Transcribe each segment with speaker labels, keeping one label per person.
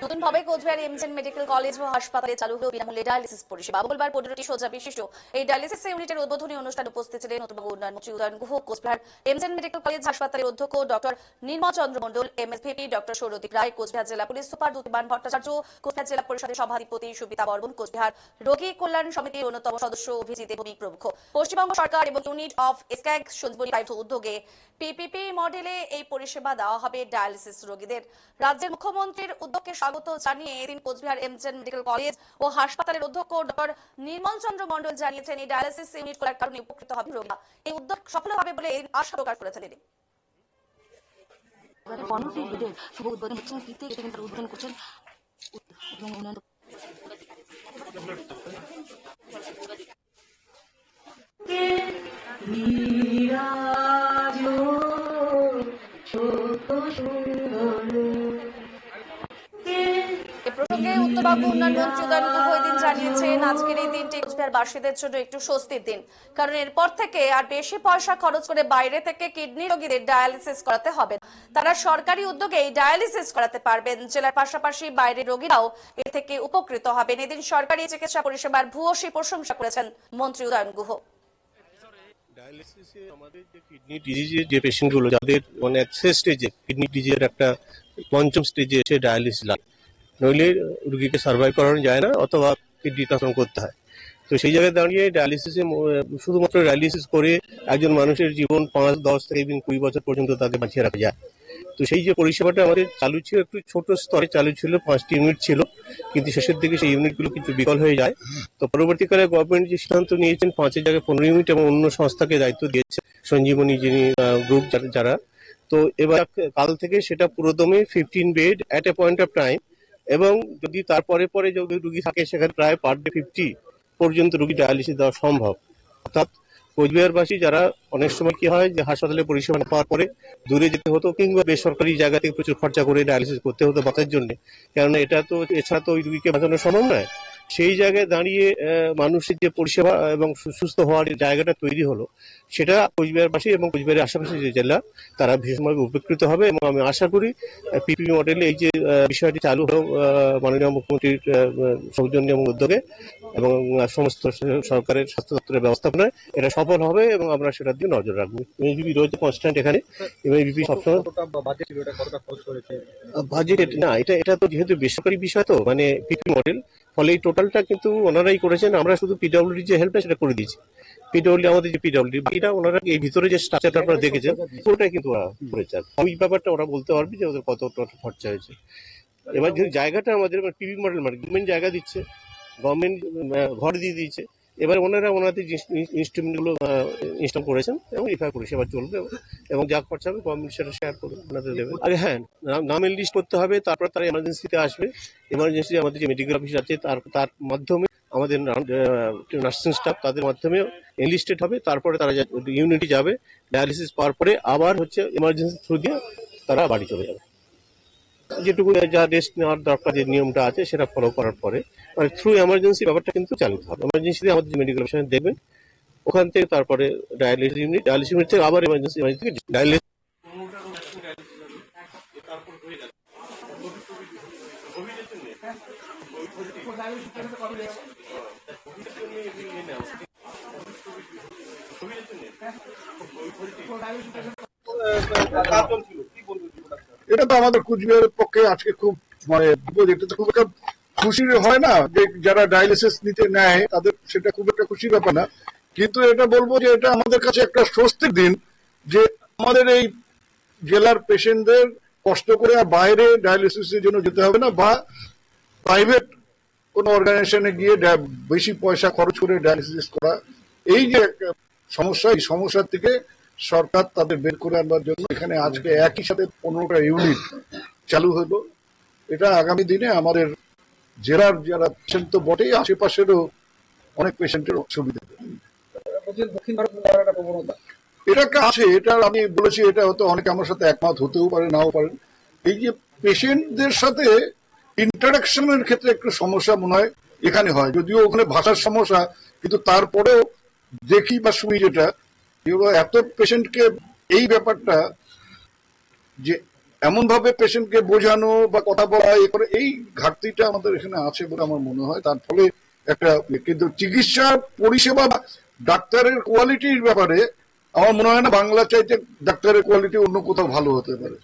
Speaker 1: নতুনভাবে Cooch Behar এমজেন medical college ও হাসপাতালে চালু হলো বিনামূল্যে ডায়ালিসিস পরিষেবা। মঙ্গলবার 15টি শয্যা বিশিষ্ট এই ডায়ালিসিস ইউনিটের উদ্বোধনী অনুষ্ঠানে উপস্থিত ছিলেন নতুনবাবু উন্নয়ন মন্ত্রী উদয়ন গুহ, কোচবিহার এমজেন মেডিকেল কলেজ হাসপাতালের অধ্যক্ষ ডক্টর নির্মল চন্দ্র মণ্ডল, এমএসভিপি ডক্টর সৌরদীপ রায়, কোচবিহার জেলা পুলিশ সুপার দ্যুতিমান ভট্টাচার্য, কোচবিহার জেলা পরিষদের সভাধিপতি সুবিতা বর্মন, কোচবিহার রোগী কল্যাণ সমিতির অন্যতম সদস্য অভিজিৎ ভৌমিক প্রমুখ। পশ্চিমবঙ্গ সরকার এবং ইউনিট অফ এসক্যাগ সঞ্জীবনী পাইথ উদ্যোগে পিপিপি মডেলে এই পরিষেবা দেওয়া হবে ডায়ালিসিস রোগীদের। রাজ্যের মুখ্যমন্ত্রীর উদ্যোগকে স্বাগত জানিয়ে এদিন কোচবিহার এমজেন মেডিকেল কলেজ ও হাসপাতালের অধ্যক্ষ ডক্টর নির্মল চন্দ্র মণ্ডল জানিয়েছেন, এই ডায়ালিসিস ইউনিট খোলার কারণে উপকৃত হবে রোগীরা। এই উদ্যোগ সফল হবে বলে আশা প্রকাশ করেছেন তিনি।
Speaker 2: শুভ উদ্বোধন হচ্ছেন, উদ্বোধন করছেন এবং উন্নয়ন
Speaker 1: প্রসঙ্গে উত্তরবঙ্গ উন্নয়ন মন্ত্রী উদয়ন গুহ এদিন জানিয়েছেন, আজকের এই দিনটি কোচবিহারবাসীদের জন্য একটু স্বস্তির দিন, কারণ এরপর থেকে আর বেশি পয়সা খরচ করে বাইরে থেকে কিডনি রোগীদের ডায়ালিসিস করাতে হবে। তারা সরকারি উদ্যোগে এই ডায়ালিসিস করাতে পারবেন। জেলার পাশাপাশি বাইরের রোগীরাও এর থেকে উপকৃত হবেন। এদিন সরকারি চিকিৎসা পরিষেবার ভূয়সী প্রশংসা করেছেন মন্ত্রী উদয়ন গুহ।
Speaker 3: ডায়ালিসিসে আমাদের যে কিডনি ডিজিজের যে পেশেন্টগুলো যাদের মানে শেষ স্টেজে কিডনি ডিজিজের একটা পঞ্চম স্টেজে এসে ডায়ালিসিস লাগে, নইলে রুগীকে সার্ভাইভ করানো যায় না অথবা কিডনি ট্রান্সপ্লান্ট করতে হয়। তো সেই জায়গায় দাঁড়িয়ে ডায়ালিসিসে শুধুমাত্র ডায়ালিসিস করে একজন মানুষের জীবন 5, 10 থেকে 20 বছর পর্যন্ত তাকে বাঁচিয়ে রাখা যায়। তো সেই যে পরিষেবাটা আমাদের চালু ছিল, একটু ছোট স্তরে চালু ছিল, 5টি ইউনিট ছিল, কিন্তু শেষের দিকে সেই ইউনিটগুলো কিন্তু বিকল হয়ে যায়। তো পরবর্তীকালে গভর্নমেন্ট যে সিদ্ধান্ত নিয়েছেন 5-এর জায়গায় 15 ইউনিট এবং অন্য সংস্থাকে দায়িত্ব দিয়েছে, সঞ্জীবনী যিনি গ্রুপ যারা। তো এবার কাল থেকে সেটা পুরোদমে 15 bed at a point of time, এবং যদি তারপরে পরে যদি রুগী থাকে সেখানে প্রায় পার ডে 50 পর্যন্ত রুগী ডায়ালিসিস দেওয়া সম্ভব। অর্থাৎ কোচবিহারবাসী যারা অনেক সময় কি হয় যে হাসপাতালে পরিষেবা পাওয়ার পরে দূরে যেতে হতো কিংবা বেসরকারি জায়গা থেকে প্রচুর খরচা করে ডায়ালিসিস করতে হতো বাঁচার জন্য, কেননা এটা তো এছাড়া তো ওই রুগীকে বাঁচানো সম্ভব নয়। সেই জায়গায় দাঁড়িয়ে মানুষের যে পরিষেবা এবং সুস্থ হওয়ার জায়গাটা তৈরি হলো, সেটা কোচবিহারবাসী এবং কোচবিহারের আশেপাশে যে জেলা তারা ভীষণভাবে উপকৃত হবে। এবং আমি আশা করি পিপিপি মডেলে এই যে বিষয়টি চালু হলো মাননীয় মুখ্যমন্ত্রীর সৌজন্যে এবং উদ্যোগে এবং সমস্ত সরকারের স্বাস্থ্য দপ্তরের ব্যবস্থাপনায় এটা সফল হবে এবং আমরা সেটার দিকে নজর রাখবো। এমএসভিপি রয়েছে কনস্ট্যান্ট এখানে, এমএসভিপি সবসময় বাজেট না, এটা তো যেহেতু বেসরকারি বিষয়, তো মানে পিপি মডেল, ফলে এই টোটালটা কিন্তু ওনারাই করেছেন। আমরা শুধু পিডব্লিউডি যে হেল্প সেটা করে দিয়েছি। পিডব্লিউডি আমাদের যে পিডব্লিউডি এটা ওনারা এই ভিতরে যে স্ট্রাকচারটা আপনারা দেখেছেন ওটাই কিন্তু ওরা করেছেন। ওই ব্যাপারটা ওরা বলতে পারবে যে ওদের কত খরচা হয়েছে। এবার যে জায়গাটা আমাদের পিপি মডেল মানে গভর্নমেন্ট জায়গা দিচ্ছে, গভর্নমেন্ট ঘর দিয়ে দিয়েছে, এবার ওনাদের ইনস্ট্রুমেন্টগুলো ইনস্টল করেছেন এবং এফআই পরিষেবা চলবে এবং যা খরচা হবে গভর্নমেন্ট সেটা শেয়ার করে ওনাদের দেবে। আরে হ্যাঁ, নামের লিস্ট করতে হবে, তারপর তারা এমার্জেন্সিতে আসবে। এমার্জেন্সি আমাদের যে মেডিকেল অফিস আছে তার মাধ্যমে আমাদের নার্সিং স্টাফ তাদের মাধ্যমে এনলিস্টেড হবে, তারপরে তারা ইউনিটে যাবে, ডায়ালিসিস পাওয়ার পরে আবার হচ্ছে এমার্জেন্সি থ্রু দিয়ে তারা বাড়ি চলে যাবে। যেটুকু যা রেস্ট নেওয়ার দরকার যে নিয়মটা আছে সেটা ফলো করার পরে মানে থ্রু এমার্জেন্সি ব্যাপারটা কিন্তু চালিত হবে। এমার্জেন্সিতে আমাদের যে মেডিকেল অফিসার দেখবেন, ওখান থেকে তারপরে ডায়ালিসিস ইউনিট থেকে আবার এমার্জেন্সি থেকে ডায়ালিসিস।
Speaker 4: এটা তো আমাদের কুচবিহারের পক্ষে আজকে খুব মানে এটা তো খুব একটা খুশির হয় না যে যারা ডায়ালিসিস নিতে নেয় তাদের সেটা খুব একটা খুশির ব্যাপার না, কিন্তু এটা বলবো যে এটা আমাদের কাছে একটা স্বস্তির দিন যে আমাদের এই জেলার পেশেন্টদের কষ্ট করে আর বাইরে ডায়ালিসিসের জন্য যেতে হবে না বা প্রাইভেট কোনো অর্গানাইজেশনে গিয়ে বেশি পয়সা খরচ করে ডায়ালিসিস করা। এই যে একটা সমস্যা, এই সমস্যার থেকে সরকার তাদের বের করে আনবার জন্য এখানে আজকে একই সাথে 15টা ইউনিট চালু হলো। এটা আগামী দিনে আমাদের জেলার যারা পেশেন্ট তো বটেই, আশেপাশেরও অনেক পেশেন্টের সুবিধা এটা একটা আছে। এটা আমি বলেছি, এটা হয়তো অনেকে আমার সাথে একমত হতেও পারে নাও পারেন। এই যে পেশেন্টদের সাথে ইন্টারাকশনের ক্ষেত্রে একটু সমস্যা মনে হয় এখানে হয়, যদিও ওখানে ভাষার সমস্যা, কিন্তু তারপরেও দেখি বা শুনি যেটা এত পেশেন্টকে এই ব্যাপারটা যে এমন ভাবে পেশেন্টকে বোঝানো বা কথা বলা এ করে, এই ঘাটতিটা আমাদের এখানে আছে বলে আমার মনে হয়। তার ফলে একটা, কিন্তু চিকিৎসা পরিষেবা বা ডাক্তারের কোয়ালিটির ব্যাপারে আমার মনে হয় না বাংলা চাইতে ডাক্তারের কোয়ালিটি অন্য কোথাও ভালো হতে পারে।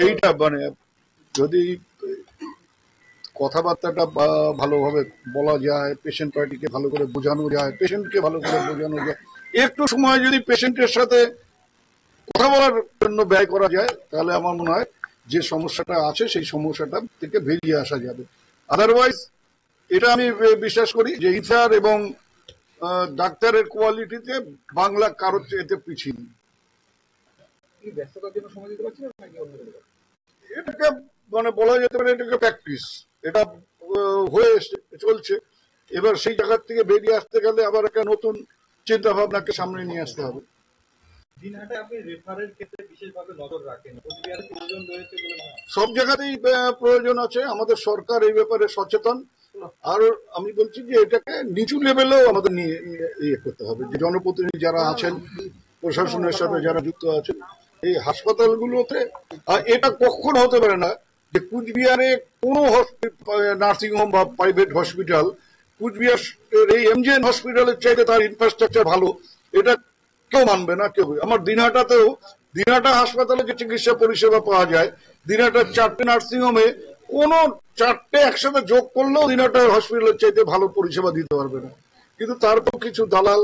Speaker 4: এইটা মানে যদি কথাবার্তাটা ভালোভাবে বলা যায়, পেশেন্ট পার্টিকে ভালো করে বোঝানো যায়, পেশেন্টকে ভালো করে বোঝানো যায়, একটু সময় যদি পেশেন্টের সাথে কথা বলার জন্য ব্যয় করা যায়, তাহলে আমার মনে হয় যে সমস্যাটা আছে সেই সমস্যাটা থেকে বেরিয়ে আসা যাবে। আদারওয়াইজ এটা আমি বিশ্বাস করি যে ইথার এবং ডাক্তারের কোয়ালিটিতে বাংলা কারোর চেয়ে পিছিয়ে নেই। এটাকে মানে বলা যেতে পারে এটাকে প্র্যাকটিস, এটা হয়ে চলছে। এবার সেই জায়গার থেকে বেরিয়ে আসতে গেলে আবার একটা নতুন চিন্তা ভাবনাকে সামনে নিয়ে আসতে হবে।
Speaker 5: দিনহাটায় আপনি রেফারের ক্ষেত্রে বিশেষভাবে নজর রাখেন, কোচবিহারের প্রয়োজন রয়েছে বলে মনে হয়?
Speaker 4: সব জায়গাতেই প্রয়োজন আছে, আমাদের সরকার এই ব্যাপারে সচেতন। আর আমি বলছি যে এটাকে নিচু লেভেলেও আমাদের নিয়ে ইয়ে করতে হবে, যে জনপ্রতিনিধি যারা আছেন, প্রশাসনের সাথে যারা যুক্ত আছেন এই হাসপাতালগুলোতে। আর এটা কখনো হতে পারে না যে কুচবিহারে কোনো নার্সিং হোম বা প্রাইভেট হসপিটাল কুচবিহার এই এমজেএন হসপিটালের চাইতে তার ইনফ্রাস্ট্রাকচার ভালো, এটা কেউ মানবে না, কেউ। আমার দিনহাটাতেও, দিনহাটা হাসপাতালে যে চিকিৎসা পরিষেবা পাওয়া যায়, দিনহাটার 4টে নার্সিং হোমে কোনো 4টে একসাথে যোগ করলেও দিনহাটার হসপিটালের চাইতে ভালো পরিষেবা দিতে পারবে না। কিন্তু তারপর কিছু দালাল,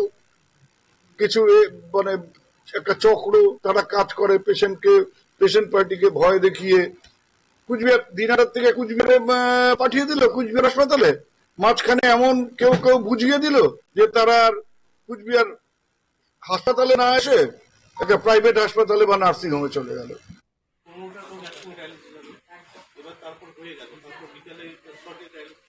Speaker 4: কিছু মানে একটা চক্র, তারা কাজ করে পেশেন্টকে, পেশেন্ট পার্টিকে ভয় দেখিয়ে কুচবিহার, দিনহাটার থেকে কুচবিহারে পাঠিয়ে দিল, কুচবিহার হাসপাতালে। মাঝখানে এমন কেউ কেউ বুঝিয়ে দিল যে তারা আর কুচবিহার হাসপাতালে না এসে একটা প্রাইভেট হাসপাতালে বা নার্সিং হোমে চলে গেল।
Speaker 5: এবার তারপর হয়ে গেল,